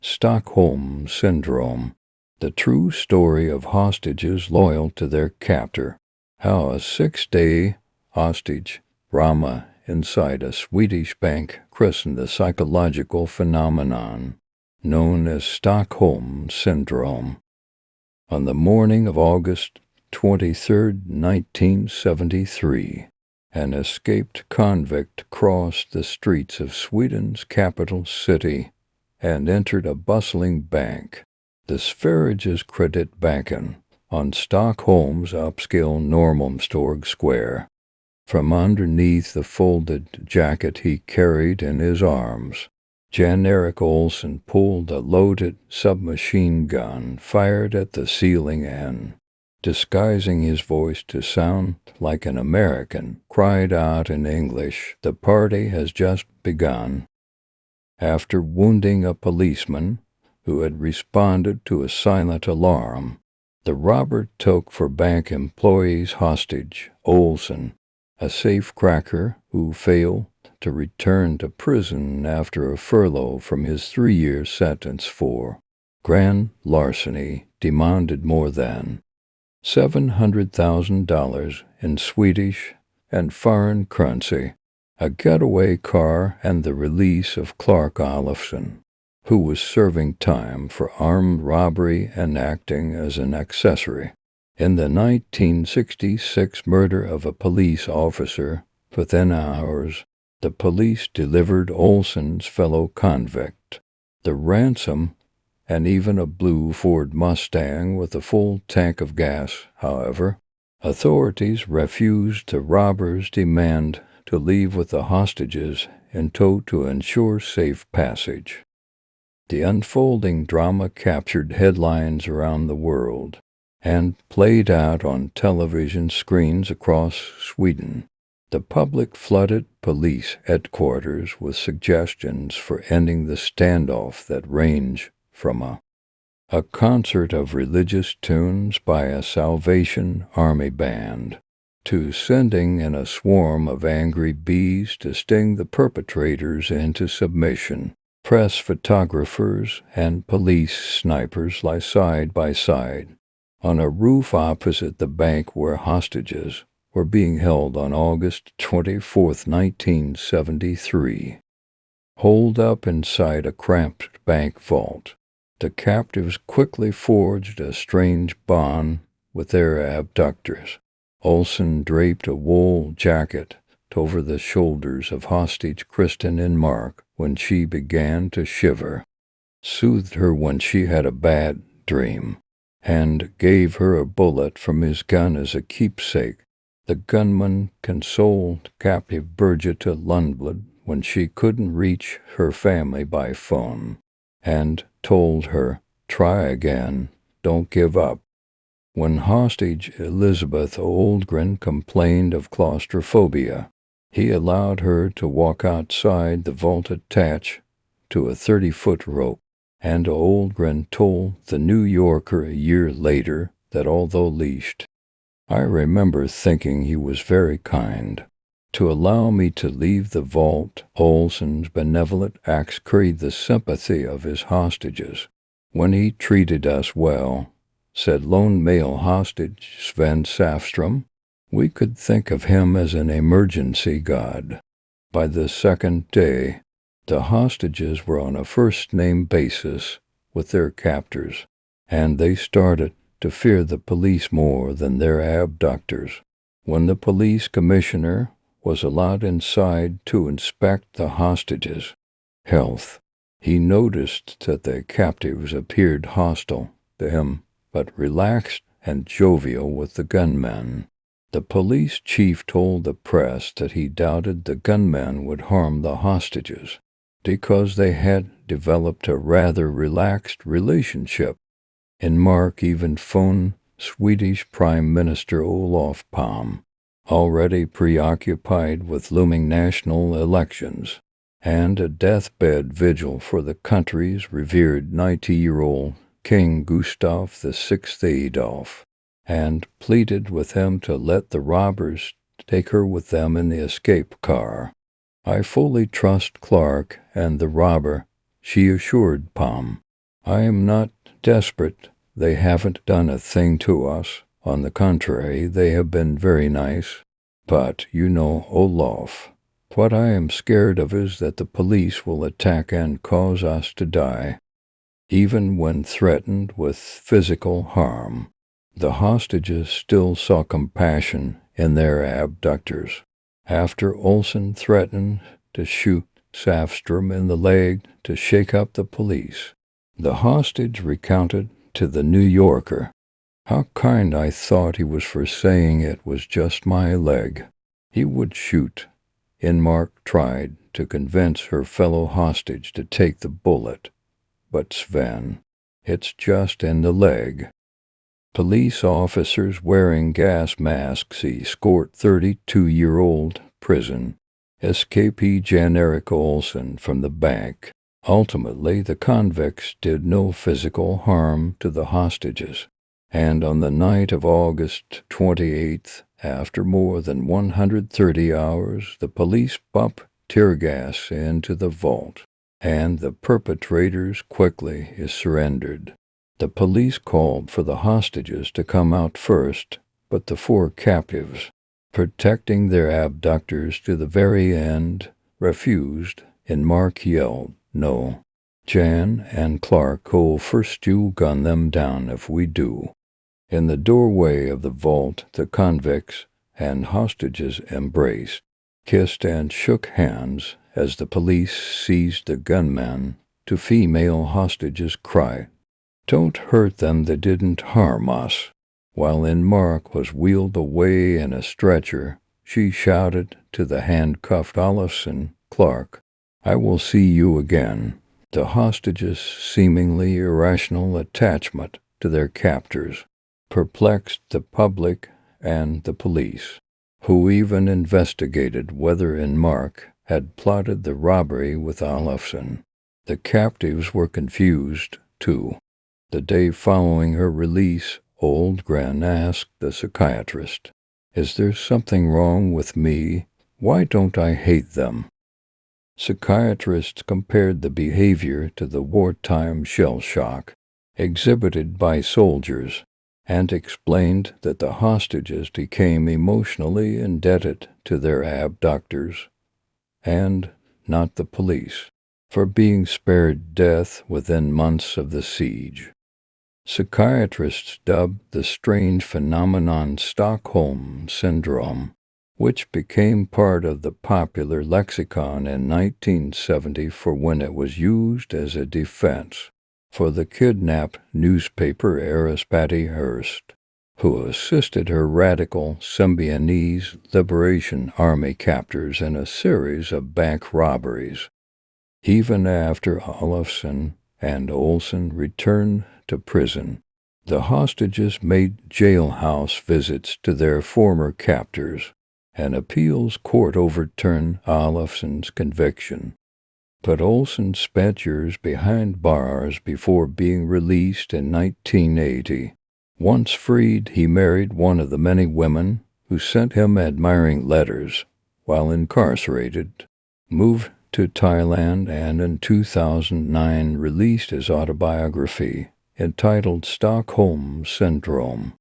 Stockholm Syndrome, the true story of hostages loyal to their captor. How a 6-day hostage drama inside a Swedish bank christened the psychological phenomenon known as Stockholm Syndrome. On the morning of August 23, 1973, an escaped convict crossed the streets of Sweden's capital city and entered a bustling bank, the Sveriges Kreditbanken, on Stockholm's upscale Norrmalmstorg Square. From underneath the folded jacket he carried in his arms, Jan-Erik Olsson pulled a loaded submachine gun fired at the ceiling and, disguising his voice to sound like an American, cried out in English, "The party has just begun." After wounding a policeman who had responded to a silent alarm, the robber took for bank employees hostage Olsson, a safecracker who failed to return to prison after a furlough from his 3-year sentence for grand larceny, demanded more than $700,000 in Swedish and foreign currency, a getaway car, and the release of Clark Olofsson, who was serving time for armed robbery and acting as an accessory in the 1966 murder of a police officer. Within hours, the police delivered Olsson's fellow convict, the ransom, and even a blue Ford Mustang with a full tank of gas. However, authorities refused the robbers' demand to leave with the hostages in tow to ensure safe passage. The unfolding drama captured headlines around the world and played out on television screens across Sweden. The public flooded police headquarters with suggestions for ending the standoff that ranged from a concert of religious tunes by a Salvation Army band to sending in a swarm of angry bees to sting the perpetrators into submission. Press photographers and police snipers lie side by side on a roof opposite the bank where hostages were being held on August 24, 1973. Holed up inside a cramped bank vault, the captives quickly forged a strange bond with their abductors. Olsson draped a wool jacket over the shoulders of hostage Kristen and Mark when she began to shiver, soothed her when she had a bad dream, and gave her a bullet from his gun as a keepsake. The gunman consoled captive Birgitta Lundblad when she couldn't reach her family by phone, and told her, "Try again, don't give up." When hostage Elizabeth Oldgren complained of claustrophobia, he allowed her to walk outside the vault attached to a 30-foot rope, and Oldgren told the New Yorker a year later that although leashed, "I remember thinking he was very kind to allow me to leave the vault." Olsson's benevolent acts carried the sympathy of his hostages. "When he treated us well," said lone male hostage Sven Safstrom, "we could think of him as an emergency god." By the second day, the hostages were on a first-name basis with their captors, and they started to fear the police more than their abductors. When the police commissioner was allowed inside to inspect the hostages' health, he noticed that the captives appeared hostile to him, but relaxed and jovial with the gunmen. The police chief told the press that he doubted the gunmen would harm the hostages because they had developed a rather relaxed relationship. And Mark even phoned Swedish Prime Minister Olof Palme, already preoccupied with looming national elections and a deathbed vigil for the country's revered 90-year-old King Gustav VI Adolf, and pleaded with him to let the robbers take her with them in the escape car. "I fully trust Clark and the robber," she assured Palme. I am not desperate. They haven't done a thing to us. On the contrary, they have been very nice. But, you know, Olaf, what I am scared of is that the police will attack and cause us to die, even when threatened with physical harm. The hostages still saw compassion in their abductors. After Olsen threatened to shoot Safstrom in the leg to shake up the police, the hostage recounted to the New Yorker how kind I thought he was for saying it was just my leg. He would shoot. Inmark tried to convince her fellow hostage to take the bullet. But Sven, it's just in the leg. Police officers wearing gas masks escort 32-year-old prison escapee Jan Erik Olsen from the bank. Ultimately, the convicts did no physical harm to the hostages, and on the night of August 28th, after more than 130 hours, the police pumped tear gas into the vault, and the perpetrators quickly surrendered. The police called for the hostages to come out first, but the four captives, protecting their abductors to the very end, refused, and Mark yelled, "No. Jan and Clark will first you gun them down if we do." In the doorway of the vault, the convicts and hostages embraced, kissed, and shook hands as the police seized the gunmen. To female hostages cried, "Don't hurt them, they didn't harm us." While Inmark was wheeled away in a stretcher, she shouted to the handcuffed Olafson, "Clark, I will see you again." The hostages' seemingly irrational attachment to their captors perplexed the public and the police, who even investigated whether Inmark had plotted the robbery with Olafson. The captives were confused, too. The day following her release, Oldgren asked the psychiatrist, "Is there something wrong with me? Why don't I hate them?" Psychiatrists compared the behavior to the wartime shell shock exhibited by soldiers and explained that the hostages became emotionally indebted to their abductors, and not the police, for being spared death within months of the siege. Psychiatrists dubbed the strange phenomenon Stockholm Syndrome, which became part of the popular lexicon in 1970 for when it was used as a defense for the kidnapped newspaper heiress Patty Hearst, who assisted her radical Symbionese Liberation Army captors in a series of bank robberies. Even after Olafson and Olsen returned to prison, the hostages made jailhouse visits to their former captors. An appeals court overturned Olafson's conviction, but Olsen spent years behind bars before being released in 1980. Once freed, he married one of the many women who sent him admiring letters while incarcerated, moved to Thailand, and in 2009 released his autobiography entitled Stockholm Syndrome.